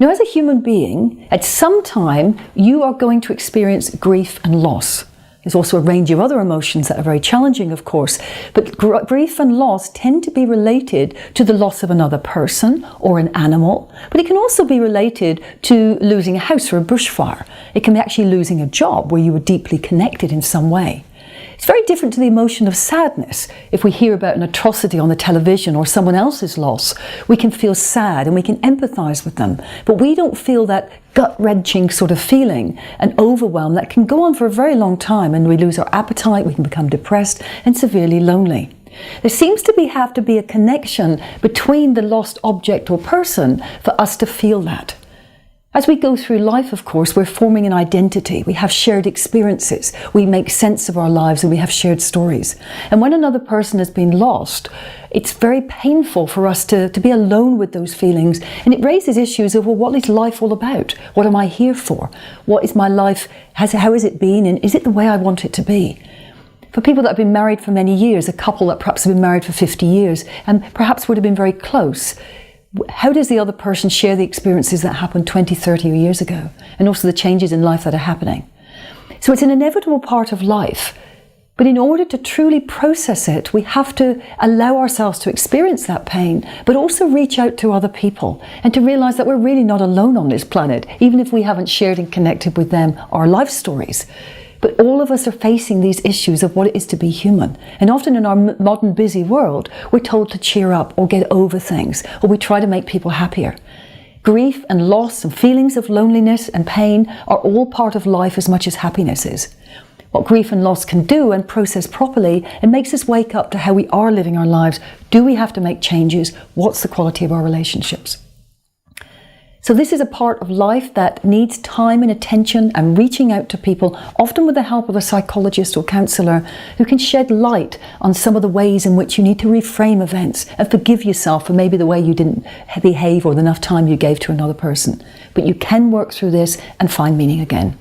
Now, as a human being, at some time, you are going to experience grief and loss. There's also a range of other emotions that are very challenging, of course, but grief and loss tend to be related to the loss of another person or an animal, but it can also be related to losing a house or a bushfire. It can be actually losing a job where you were deeply connected in some way. It's very different to the emotion of sadness. If we hear about an atrocity on the television or someone else's loss, we can feel sad and we can empathise with them, but we don't feel that gut-wrenching sort of feeling and overwhelm that can go on for a very long time, and we lose our appetite, we can become depressed and severely lonely. There seems to have to be a connection between the lost object or person for us to feel that. As we go through life, of course, we're forming an identity. We have shared experiences. We make sense of our lives and we have shared stories. And when another person has been lost, it's very painful for us to be alone with those feelings. And it raises issues of, well, what is life all about? What am I here for? What is my life? How has it been? And is it the way I want it to be? For people that have been married for many years, a couple that perhaps have been married for 50 years and perhaps would have been very close, how does the other person share the experiences that happened 20, 30 years ago? And also the changes in life that are happening. So it's an inevitable part of life. But in order to truly process it, we have to allow ourselves to experience that pain, but also reach out to other people and to realize that we're really not alone on this planet, even if we haven't shared and connected with them our life stories. But all of us are facing these issues of what it is to be human. And often in our modern busy world, we're told to cheer up or get over things, or we try to make people happier. Grief and loss and feelings of loneliness and pain are all part of life as much as happiness is. What grief and loss can do and process properly, it makes us wake up to how we are living our lives. Do we have to make changes? What's the quality of our relationships? So this is a part of life that needs time and attention and reaching out to people, often with the help of a psychologist or counsellor who can shed light on some of the ways in which you need to reframe events and forgive yourself for maybe the way you didn't behave or enough time you gave to another person. But you can work through this and find meaning again.